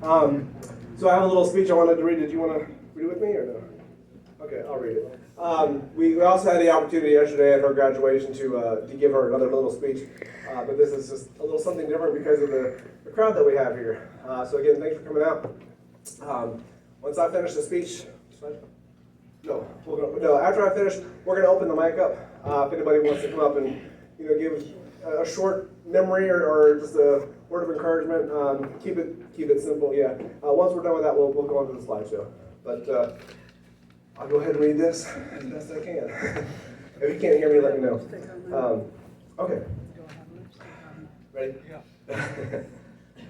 So I have a little speech I wanted to read. Did you want to read it with me or no? Okay, I'll read it. We also had the opportunity yesterday at her graduation to give her another little speech, but this is just a little something different because of the crowd that we have here. So again, thanks for coming out. Once I finish the speech, after I finish, we're going to open the mic up. If anybody wants to come up and give a short memory or just a word of encouragement, keep it simple. Yeah. Once we're done with that, we'll go on to the slideshow. But I'll go ahead and read this as best I can. If you can't hear me, let me know. Okay. Ready? Yeah.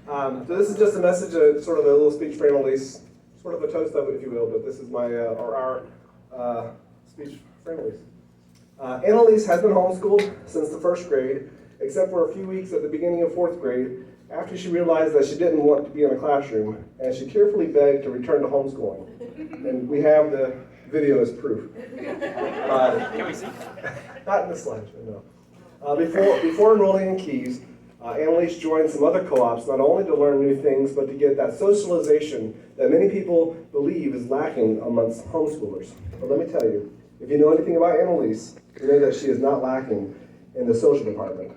So this is just a message, sort of a little speech for Annalise, sort of a toast of it, if you will. But this is my our speech for Annalise. Annalise has been homeschooled since the first grade, except for a few weeks at the beginning of fourth grade, after she realized that she didn't want to be in a classroom, and she tearfully begged to return to homeschooling. And we have the video as proof. Can we see? Not in the slideshow, no. Before enrolling in Keys, Annalise joined some other co-ops, not only to learn new things, but to get that socialization that many people believe is lacking amongst homeschoolers. But let me tell you, if you know anything about Annalise, you know that she is not lacking in the social department.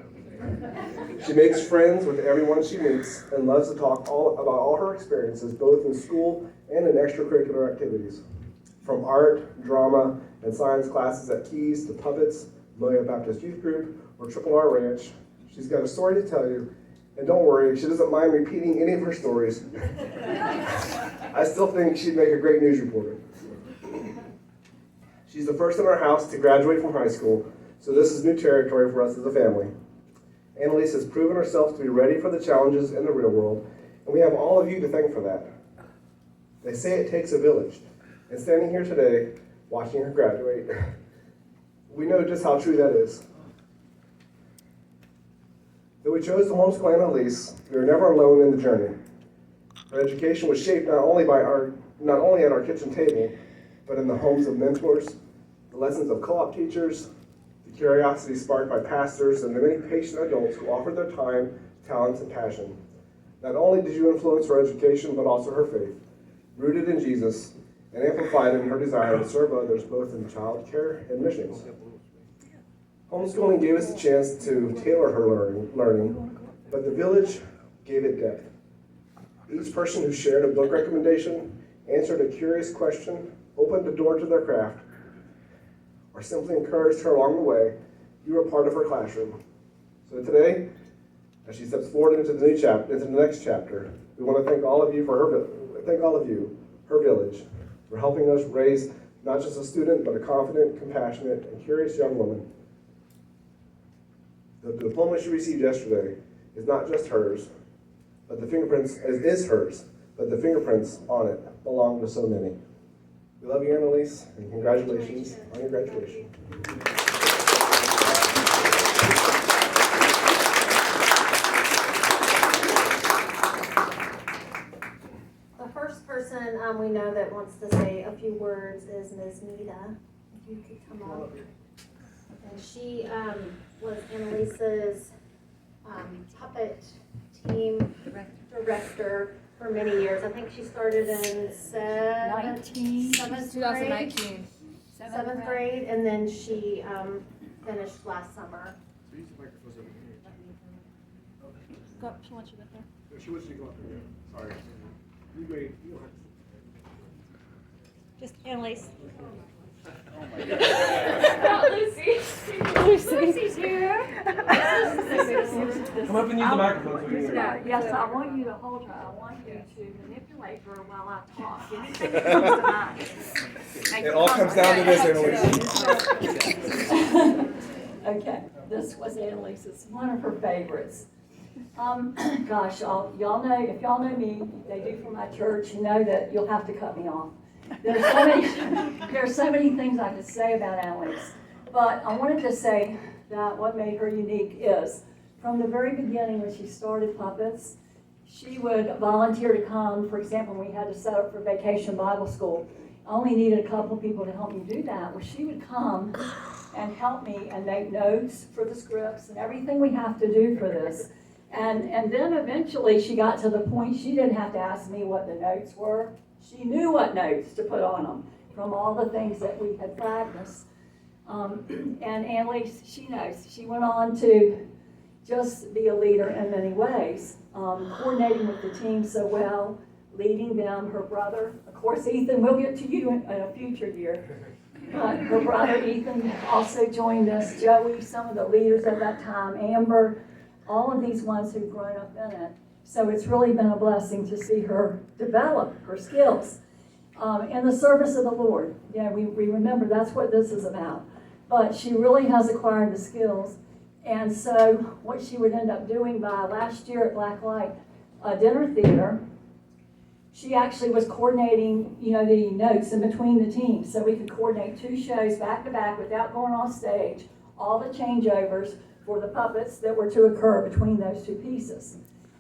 She makes friends with everyone she meets and loves to talk about all her experiences, both in school and in extracurricular activities. From art, drama, and science classes at Keys to puppets, Loyola Baptist Youth Group, or Triple R Ranch, she's got a story to tell you. And don't worry, she doesn't mind repeating any of her stories. I still think she'd make a great news reporter. She's the first in our house to graduate from high school, so this is new territory for us as a family. Annalise has proven herself to be ready for the challenges in the real world, and we have all of you to thank for that. They say it takes a village, and standing here today, watching her graduate, we know just how true that is. Though we chose to homeschool Annalise, we were never alone in the journey. Her education was shaped not only at our kitchen table, but in the homes of mentors, the lessons of co-op teachers, the curiosity sparked by pastors, and the many patient adults who offered their time, talents, and passion. Not only did you influence her education, but also her faith, rooted in Jesus, and amplified in her desire to serve others both in child care and missions. Homeschooling gave us a chance to tailor her learning, but the village gave it depth. Each person who shared a book recommendation, answered a curious question, opened a door to their craft, or simply encouraged her along the way, you were part of her classroom. So today, as she steps forward into the next chapter, we want to thank all of you, her village, for helping us raise not just a student, but a confident, compassionate, and curious young woman. The diploma she received yesterday is not just hers, but the fingerprints is hers, but the fingerprints on it belong to so many. We love you, Annalise, and congratulations on your graduation. The first person we know that wants to say a few words is Ms. Nita. If you could come up. And she was Annalise's puppet team director for many years. I think she started in seventh grade. 2019. Seventh grade, and then she finished last summer. So use the microphones over here. She wants you up there. No, she wants you to go up here. Sorry. You don't have to. Just Annalise. Oh my God. Lucy. Lucy's here. Come up and use the microphone. So we can hear you. Yes, I want you to hold her. I want you to manipulate her while I talk. Anything that comes to mind. It all comes down to this, Annalise. Okay, this was Annalise's, one of her favorites. Gosh, y'all know, if y'all know me, they do for my church, you know that you'll have to cut me off. There are so many things I could say about Annalise, but I wanted to say that what made her unique is, from the very beginning when she started puppets, she would volunteer to come. For example, when we had to set up for Vacation Bible School, I only needed a couple people to help me do that. Well, she would come and help me and make notes for the scripts and everything we have to do for this. And then eventually she got to the point she didn't have to ask me what the notes were. She knew what notes to put on them from all the things that we had practiced. And Annalise, she knows. She went on to just be a leader in many ways, coordinating with the team so well, leading them. Her brother, of course, Ethan, we'll get to you in a future year. But her brother Ethan also joined us, Joey, some of the leaders at that time, Amber, all of these ones who've grown up in it. So it's really been a blessing to see her develop her skills in the service of the Lord. Yeah, we remember that's what this is about. But she really has acquired the skills. And so what she would end up doing by last year at Blacklight Dinner Theater, she actually was coordinating, the notes in between the teams, so we could coordinate 2 shows back to back without going off stage, all the changeovers for the puppets that were to occur between those 2 pieces.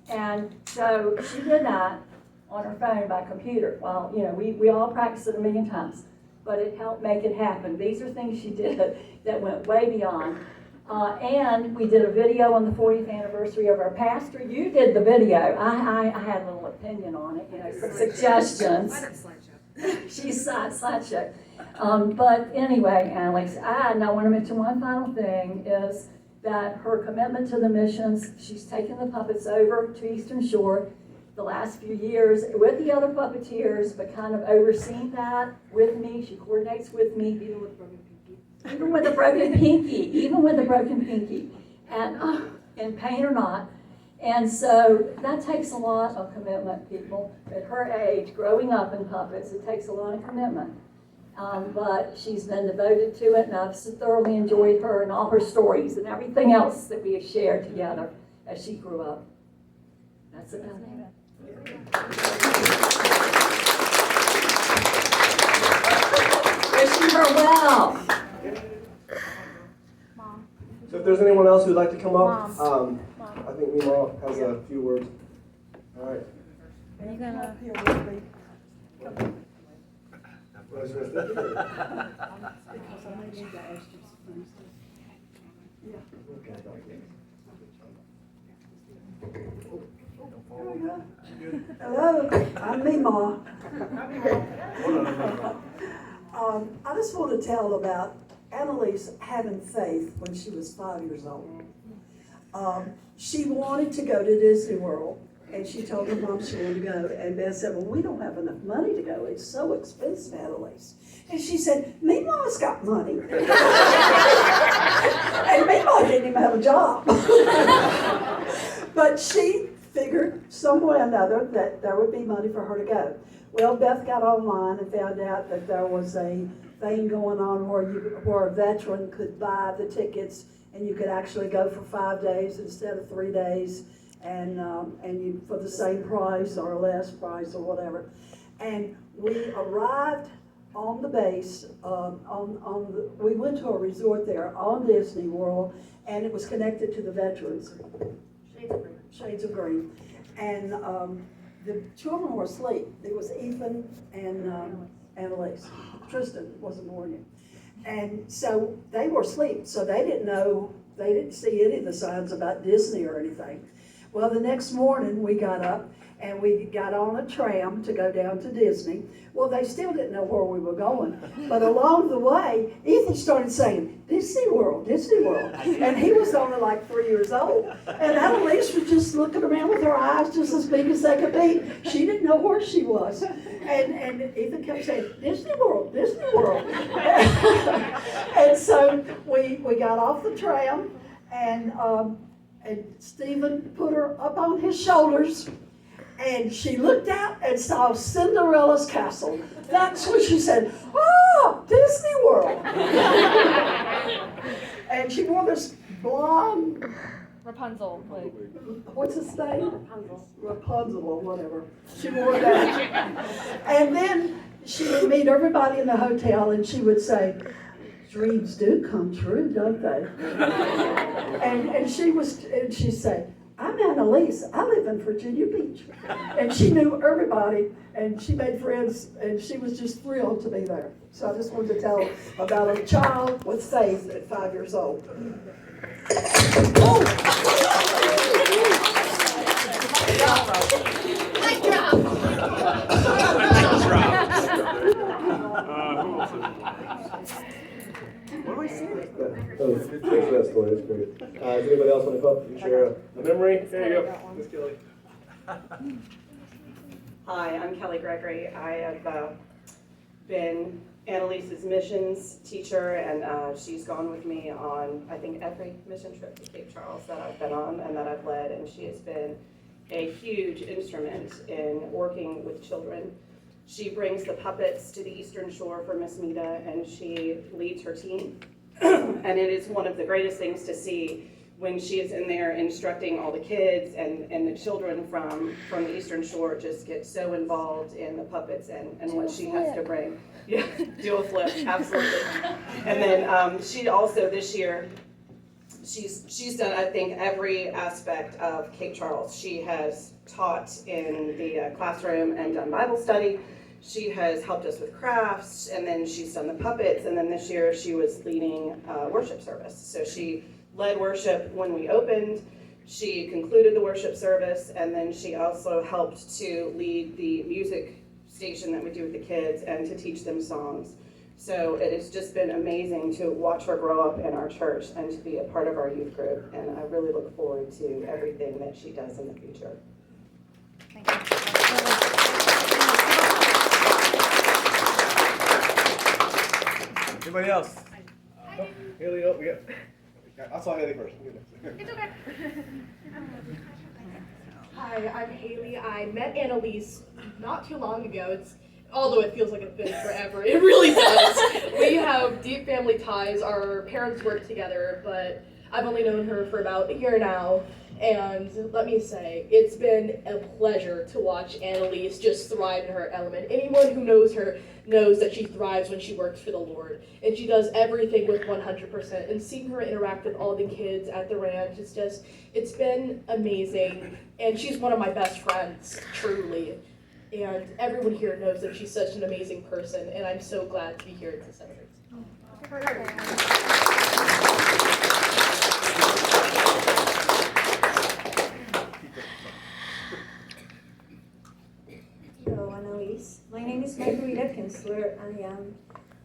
And so she did that on her phone by computer. Well, we all practiced it a million times, but it helped make it happen. These are things she did that went way beyond. And we did a video on the 40th anniversary of our pastor. You did the video. I had a little opinion on it, some suggestions. She's slideshow. But anyway, Alex, I want to mention one final thing is that her commitment to the missions, she's taken the puppets over to Eastern Shore the last few years with the other puppeteers, but kind of overseeing that with me. She coordinates with me. Even with a broken pinky, and in pain or not. And so that takes a lot of commitment, people. At her age, growing up in puppets, it takes a lot of commitment. But she's been devoted to it, and I've thoroughly enjoyed her and all her stories and everything else that we have shared together as she grew up. That's about it. Wishing her well. So if there's anyone else who'd like to come up, I think Mima has a few words. All right. Are you gonna? Hello, I'm Mima. I just want to tell about Annalise having faith when she was 5 years old. She wanted to go to Disney World, and she told her mom she wanted to go, and Beth said, well, we don't have enough money to go. It's so expensive, Annalise. And she said, Mima's got money. And Mima didn't even have a job. But she figured some way or another that there would be money for her to go. Well, Beth got online and found out that there was a thing going on where a veteran could buy the tickets, and you could actually go for 5 days instead of 3 days, and you for the same price or less price or whatever. And we arrived on the base. We went to a resort there on Disney World, and it was connected to the veterans. Shades of Green. And the children were asleep. It was Ethan and Annalise. Tristan wasn't born yet. And so they were asleep, so they didn't see any of the signs about Disney or anything. Well, the next morning we got up and we got on a tram to go down to Disney. Well, they still didn't know where we were going. But along the way, Ethan started saying, Disney World, Disney World. And he was only like 3 years old. And Annalise was just looking around with her eyes just as big as they could be. She didn't know where she was. And Ethan kept saying, Disney World, Disney World. And so we got off the tram, and Stephen put her up on his shoulders, and she looked out and saw Cinderella's castle. That's what she said, oh, Disney World. And she wore this blonde, Rapunzel. what's his name? Rapunzel or whatever. She wore that. And then she would meet everybody in the hotel, and she would say, dreams do come true, don't they? And she'd say, I'm Annalise, I live in Virginia Beach. And she knew everybody, and she made friends, and she was just thrilled to be there. So I just wanted to tell about a child with faith at 5 years old. Oh! was great. Does anybody else want to come up and share a memory? There you go, Miss Kelly. Hi, I'm Kelly Gregory. I have been Annalise's missions teacher, and she's gone with me on, I think, every mission trip to Cape Charles that I've been on and that I've led, and she has been a huge instrument in working with children. She brings the puppets to the Eastern Shore for Miss Mita, and she leads her team. And it is one of the greatest things to see when she is in there instructing all the kids, and the children from the Eastern Shore just get so involved in the puppets and what she has to bring. Yeah, do a flip, absolutely. And then she also this year, she's done, I think, every aspect of Cape Charles. She has taught in the classroom and done Bible study. She has helped us with crafts, and then she's done the puppets, and then this year she was leading worship service. So she led worship when we opened, she concluded the worship service, and then she also helped to lead the music station that we do with the kids and to teach them songs. So it has just been amazing to watch her grow up in our church and to be a part of our youth group, and I really look forward to everything that she does in the future. Anybody else? Haley, oh, we got. I saw Haley first. It's okay. Hi, I'm Haley. I met Annalise not too long ago. Although it feels like it's been forever, it really does. We have deep family ties. Our parents work together, but I've only known her for about a year now. And let me say, it's been a pleasure to watch Annalise just thrive in her element. Anyone who knows her knows that she thrives when she works for the Lord. And she does everything with 100%. And seeing her interact with all the kids at the ranch, it's been amazing. And she's one of my best friends, truly. And everyone here knows that she's such an amazing person. And I'm so glad to be here at the center. Hello, Annalise. My name is Margarita Kinsler. I am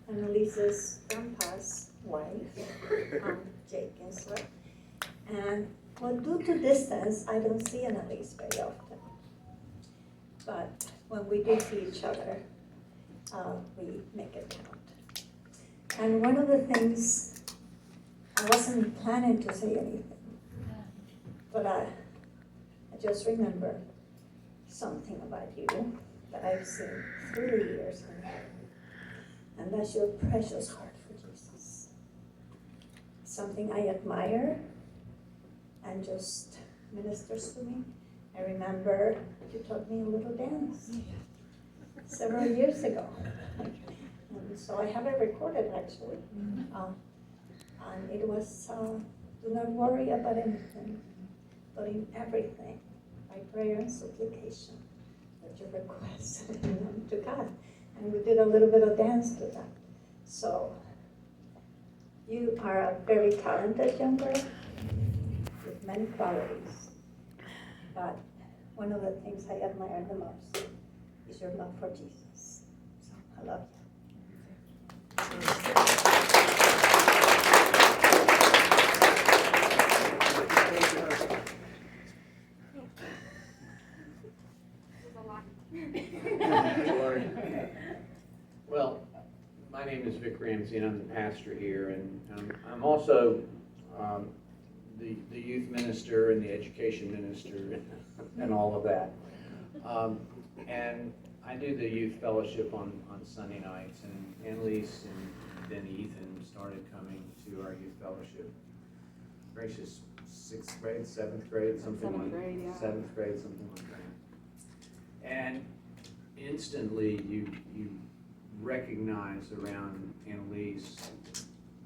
Annalise's grandpa's wife, Jake Kinsler. And well, due to distance, I don't see Annalise very often. But when we do see each other, we make it count. And one of the things, I wasn't planning to say anything, but I just remember something about you that I've seen through the years, and that's your precious heart for Jesus. Something I admire and just ministers to me. I remember you taught me a little dance several years ago. And so I have it recorded actually. And it was, do not worry about anything, but in everything, by prayer and supplication, that you request to God. And we did a little bit of dance to that. So you are a very talented young girl with many qualities. But one of the things I admire the most is your love for Jesus. So I love you. Well, my name is Vic Ramsey, and I'm the pastor here, and I'm also the youth minister and the education minister and all of that. And I do the youth fellowship on Sunday nights, and Annalise and then Ethan started coming to our youth fellowship. Gracious, 6th grade, 7th grade, something like that. 7th grade, something like that. And instantly you recognize around Annalise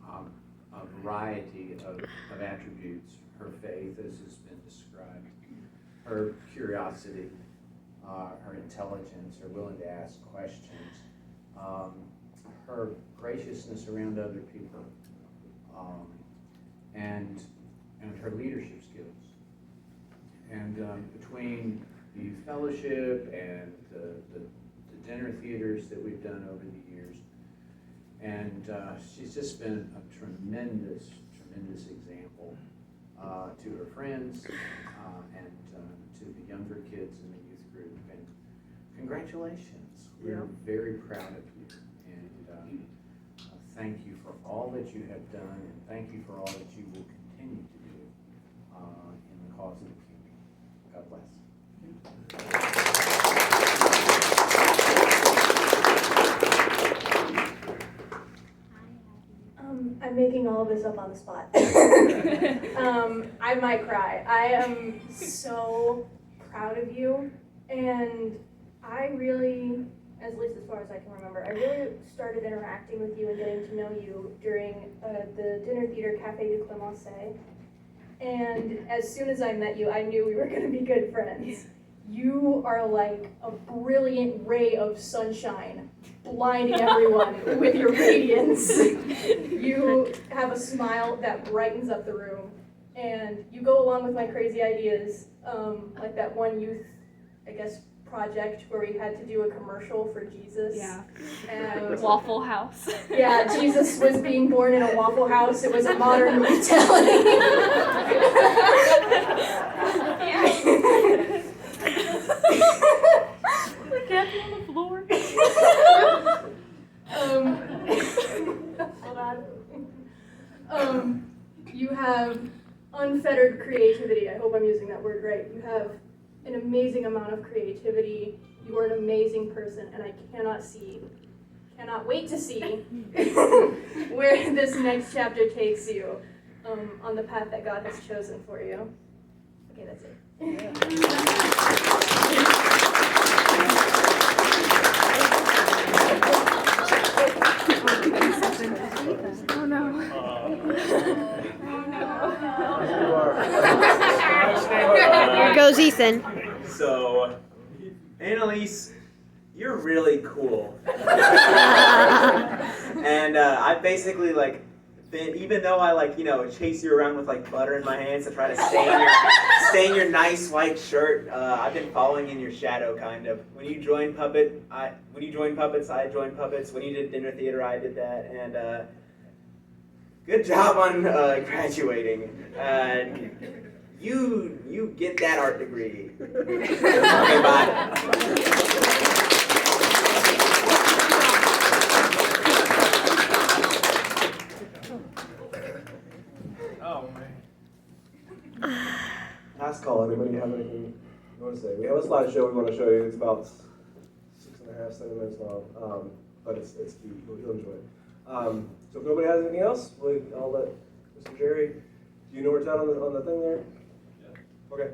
a variety of attributes. Her faith, as has been described, her curiosity, her intelligence, her willing to ask questions, her graciousness around other people, and her leadership skills. And between the youth fellowship and the dinner theaters that we've done over the years, and she's just been a tremendous tremendous example to her friends and to the younger kids in the youth group. And congratulations. We're very proud of you. And thank you for all that you have done, and thank you for all that you will continue to do in the cause of the kingdom. God bless. I'm making all of this up on the spot. I might cry. I am so proud of you, and I really, at least as far as I can remember, I really started interacting with you and getting to know you during the Dinner Theater Café du Clemenceau. And as soon as I met you, I knew we were going to be good friends. You are like a brilliant ray of sunshine, blinding everyone with your radiance. You have a smile that brightens up the room, and you go along with my crazy ideas, like that one youth, I guess, project where we had to do a commercial for Jesus. Yeah. And Waffle House. yeah, Jesus was being born in a Waffle House. It was a modern retelling. The cat on the floor. Hold on. You have unfettered creativity. I hope I'm using that word right. You have an amazing amount of creativity. You are an amazing person, and I cannot wait to see where this next chapter takes you on the path that God has chosen for you. Okay, that's it. Oh no. Here goes Ethan. So, Annalise, you're really cool. And I basically even though I chase you around with butter in my hands to try to stain your nice white shirt, I've been following in your shadow kind of. When you joined Puppets, I joined Puppets. When you did Dinner Theater, I did that. And good job on graduating. You get that art degree. Okay, bye. Oh, man. Last call. Anybody have anything you want to say? We have a slideshow we want to show you. It's about 6.5, 7 minutes long, but it's cute. You'll enjoy it. So if nobody has anything else, I'll let Mr. Jerry. Do you know where it's at on the thing there? Yeah. Okay.